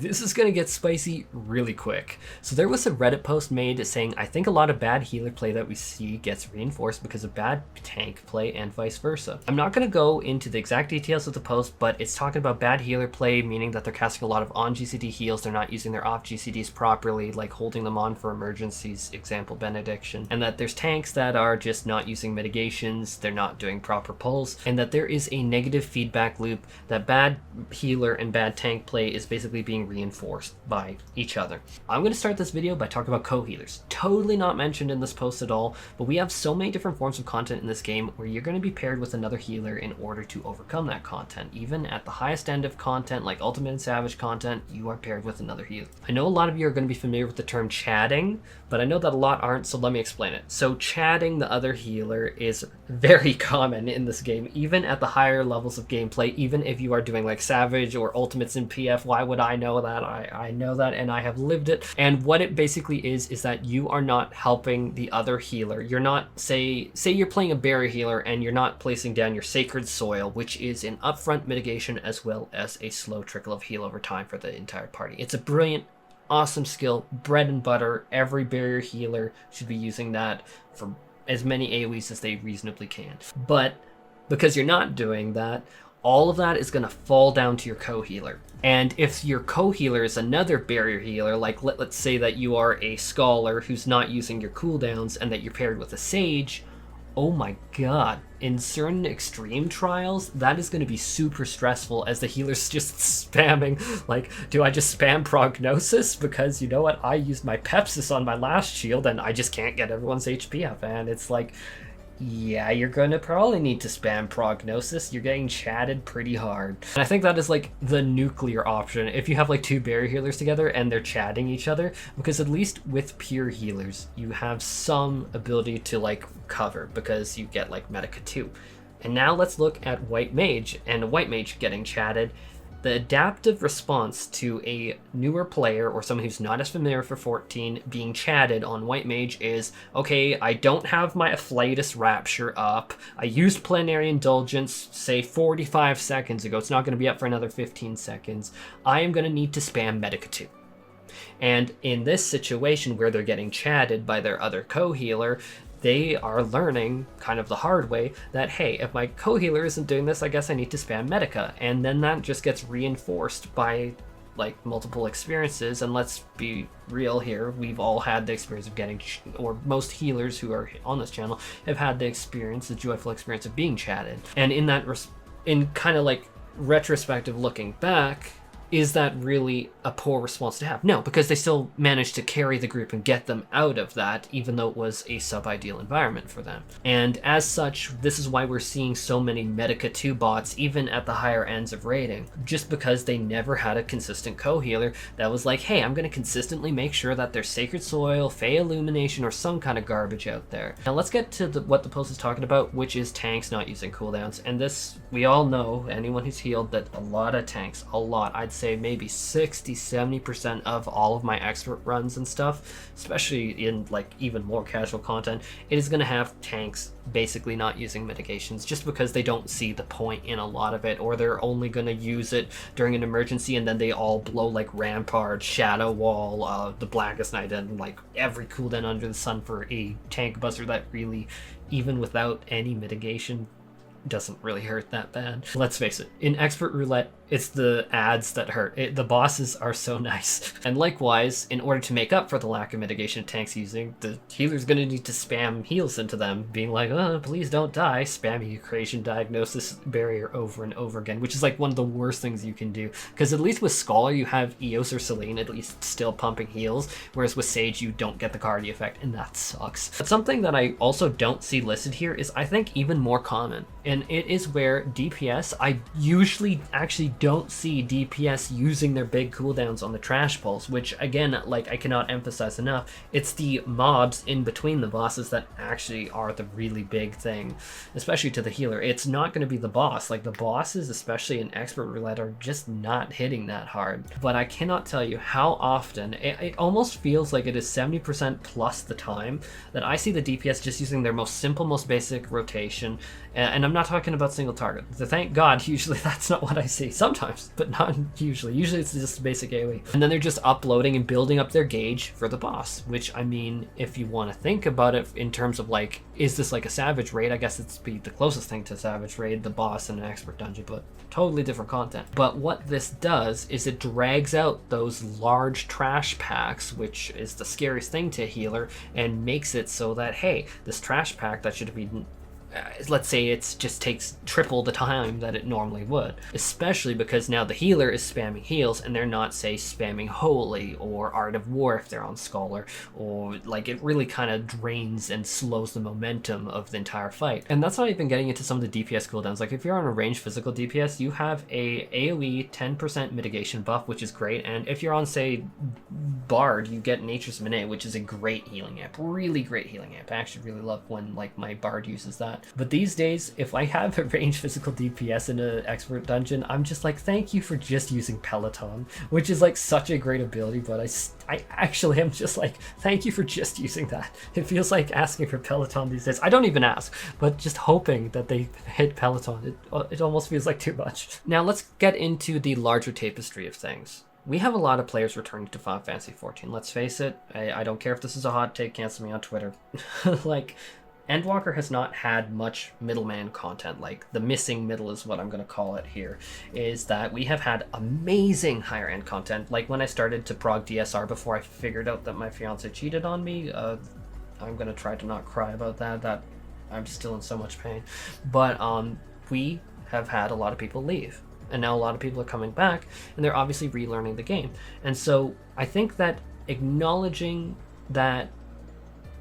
This is going to get spicy really quick. So there was a Reddit post made saying, I think a lot of bad healer play that we see gets reinforced because of bad tank play and vice versa. I'm not going to go into the exact details of the post, but it's talking about bad healer play, meaning that they're casting a lot of on GCD heals, they're not using their off GCDs properly, like holding them on for emergencies, example Benediction, and that there's tanks that are just not using mitigations, they're not doing proper pulls, and that there is a negative feedback loop that bad healer and bad tank play is basically being reinforced by each other. I'm going to start this video by talking about co-healers. Totally not mentioned in this post at all, but we have so many different forms of content in this game where you're going to be paired with another healer in order to overcome that content. Even at the highest end of content, like Ultimate and Savage content, you are paired with another healer. I know a lot of you are going to be familiar with the term chatting, but I know that a lot aren't, so let me explain it. So chatting the other healer is very common in this game, even at the higher levels of gameplay, even if you are doing like Savage or Ultimates in PF. Why would I know that? I know that and I have lived it. And what it basically is that you are not helping the other healer. You're not, say you're playing a barrier healer and you're not placing down your Sacred Soil, which is an upfront mitigation as well as a slow trickle of heal over time for the entire party. It's a brilliant, awesome skill, bread and butter. Every barrier healer should be using that for as many AoEs as they reasonably can. But because you're not doing that, all of that is going to fall down to your co-healer. And if your co-healer is another barrier healer, like let's say that you are a Scholar who's not using your cooldowns and that you're paired with a Sage, oh my god, in certain extreme trials, that is going to be super stressful as the healer's just spamming, like, do I just spam Prognosis? Because you know what, I used my Pepsis on my last shield and I just can't get everyone's HP up, and it's like, yeah, you're gonna probably need to spam Prognosis. You're getting chatted pretty hard. And I think that is like the nuclear option if you have like two barrier healers together and they're chatting each other, because at least with pure healers, you have some ability to like cover because you get like Medica too. And now let's look at White Mage and a White Mage getting chatted. The adaptive response to a newer player or someone who's not as familiar for 14 being chatted on White Mage is, okay, I don't have my Afflatus Rapture up. I used Plenary Indulgence, say 45 seconds ago. It's not going to be up for another 15 seconds. I am going to need to spam Medica 2. And in this situation where they're getting chatted by their other co-healer, they are learning kind of the hard way that, hey, if my co-healer isn't doing this, I guess I need to spam Medica. And then that just gets reinforced by like multiple experiences. And let's be real here, we've all had the experience of getting, or most healers who are on this channel have had the experience, the joyful experience of being chatted. And in that, in kind of like retrospective looking back, is that really a poor response to have? No, because they still managed to carry the group and get them out of that, even though it was a sub-ideal environment for them. And as such, this is why we're seeing so many Medica 2 bots, even at the higher ends of rating, just because they never had a consistent co-healer that was like, hey, I'm going to consistently make sure that there's Sacred Soil, Fey Illumination, or some kind of garbage out there. Now let's get to what the post is talking about, which is tanks not using cooldowns. And this, we all know, anyone who's healed, that a lot of tanks, I'd say maybe 60-70% of all of my expert runs and stuff, especially in like even more casual content, it is going to have tanks basically not using mitigations just because they don't see the point in a lot of it, or they're only going to use it during an emergency and then they all blow like Rampart, Shadow Wall, the Blackest Night, and like every cooldown under the sun for a tank buster that really, even without any mitigation, doesn't really hurt that bad. Let's face it, in Expert Roulette, it's the ads that hurt. The bosses are so nice. And likewise, in order to make up for the lack of mitigation tanks using, the healer's gonna need to spam heals into them, being like, oh, please don't die, spamming Creation Diagnosis Barrier over and over again, which is like one of the worst things you can do. Because at least with Scholar, you have Eos or Selene at least still pumping heals, whereas with Sage, you don't get the Cardi effect, and that sucks. But something that I also don't see listed here is, I think, even more common. And it is where DPS, I usually actually don't see DPS using their big cooldowns on the trash pulls, which again, like I cannot emphasize enough, it's the mobs in between the bosses that actually are the really big thing, especially to the healer. It's not going to be the boss. Like the bosses, especially in Expert Roulette, are just not hitting that hard. But I cannot tell you how often, it almost feels like it is 70% plus the time that I see the DPS just using their most simple, most basic rotation. And I'm not talking about single target. Thank God, usually that's not what I see. Sometimes, but not usually. Usually it's just a basic AoE. And then they're just uploading and building up their gauge for the boss, which, I mean, if you want to think about it in terms of like, is this like a Savage raid? I guess it's be the closest thing to Savage raid, the boss in an expert dungeon, but totally different content. But what this does is it drags out those large trash packs, which is the scariest thing to a healer, and makes it so that, hey, this trash pack that should have been let's say it just takes triple the time that it normally would, especially because now the healer is spamming heals and they're not, say, spamming Holy or Art of War if they're on Scholar, or like it really kind of drains and slows the momentum of the entire fight. And that's not even getting into some of the DPS cooldowns. Like if you're on a ranged physical DPS, you have a AoE 10% mitigation buff, which is great, and if you're on, say, Bard, you get Nature's Minute, which is a great healing amp, really great healing amp. I actually really love when like my Bard uses that. But these days, if I have a ranged physical DPS in an expert dungeon, I'm just like, thank you for just using Peloton, which is like such a great ability, but I actually am just like, thank you for just using that. It feels like asking for Peloton these days. I don't even ask, but just hoping that they hit Peloton. It almost feels like too much. Now let's get into the larger tapestry of things. We have a lot of players returning to Final Fantasy XIV. Let's face it, I don't care if this is a hot take, cancel me on Twitter. Like, Endwalker has not had much middleman content. Like, the missing middle is what I'm going to call it here, is that we have had amazing higher end content. Like when I started to prog DSR before I figured out that my fiance cheated on me, I'm going to try to not cry about that I'm still in so much pain. But we have had a lot of people leave. And now a lot of people are coming back, and they're obviously relearning the game. And so I think that acknowledging that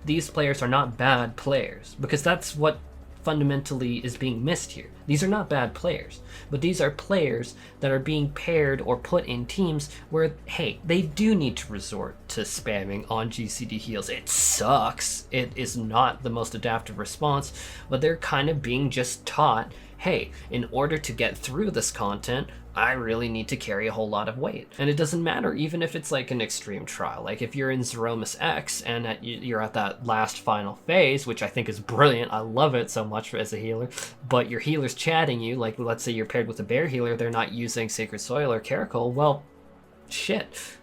these players are not bad players, because that's what fundamentally is being missed here. These are not bad players, but these are players that are being paired or put in teams where, hey, they do need to resort to spamming on GCD heals. It sucks. It is not the most adaptive response, but they're kind of being just taught, hey, in order to get through this content, I really need to carry a whole lot of weight. And it doesn't matter, even if it's like an extreme trial. Like if you're in Zeromus X and you're at that last final phase, which I think is brilliant, I love it so much as a healer, but your healer's chatting you, like let's say you're paired with a bear healer, they're not using Sacred Soil or Caracol, well, shit.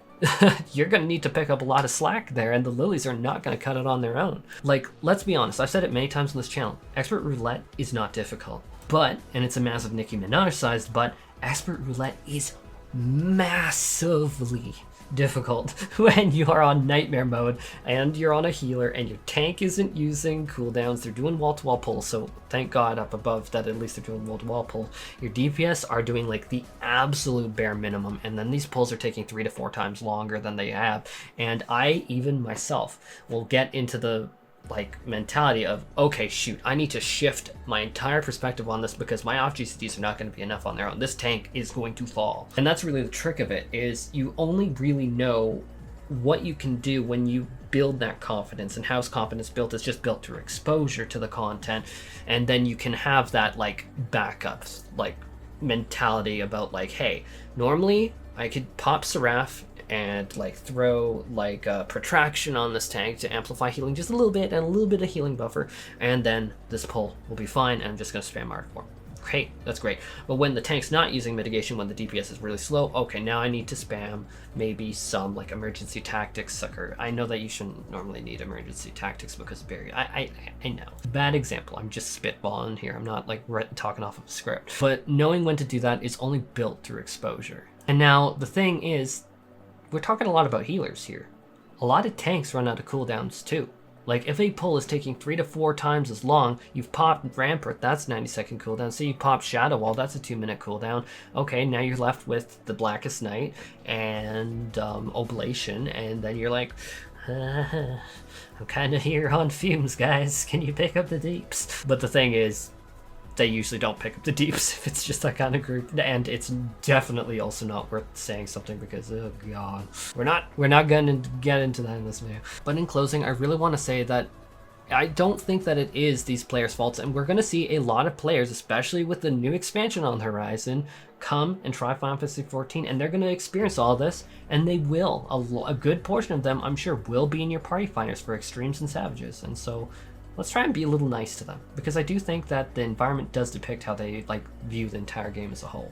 You're going to need to pick up a lot of slack there, and the lilies are not going to cut it on their own. Like, let's be honest, I've said it many times on this channel, Expert Roulette is not difficult. But, and it's a massive Nicki Minaj sized but, Expert Roulette is massively difficult when you are on nightmare mode and you're on a healer and your tank isn't using cooldowns. They're doing wall-to-wall pulls, so thank God up above that at least they're doing wall-to-wall pulls. Your DPS are doing like the absolute bare minimum, and then these pulls are taking 3 to 4 times longer than they have. And I, even myself, will get into the like mentality of, okay, shoot, I need to shift my entire perspective on this because my off GCDs are not going to be enough on their own. This tank is going to fall. And that's really the trick of it, is you only really know what you can do when you build that confidence, and how's confidence built is just built through exposure to the content. And then you can have that like backups, like mentality about like, hey, normally I could pop Seraph and like throw like a protraction on this tank to amplify healing just a little bit and a little bit of healing buffer, and then this pull will be fine and I'm just going to spam Art 4. Great, that's great. But when the tank's not using mitigation, when the DPS is really slow, okay, now I need to spam maybe some like emergency tactics sucker. I know that you shouldn't normally need emergency tactics because of barrier. I know. Bad example. I'm just spitballing here. I'm not like talking off of a script. But knowing when to do that is only built through exposure. And now the thing is, we're talking a lot about healers here. A lot of tanks run out of cooldowns too. Like if a pull is taking 3 to 4 times as long, you've popped Rampart, that's 90-second cooldown. So you pop Shadow Wall, that's a 2-minute cooldown. Okay, now you're left with the Blackest Night and Oblation, and then you're like, I'm kind of here on fumes, guys. Can you pick up the deeps? But the thing is, they usually don't pick up the deeps if it's just that kind of group, and it's definitely also not worth saying something because, oh god, we're not gonna get into that in this video. But in closing, I really want to say that I don't think that it is these players' faults, and we're going to see a lot of players, especially with the new expansion on the horizon, come and try Final Fantasy XIV, and they're going to experience all this, and they will. A good portion of them, I'm sure, will be in your party finders for extremes and savages, and so let's try and be a little nice to them, because I do think that the environment does depict how they like view the entire game as a whole.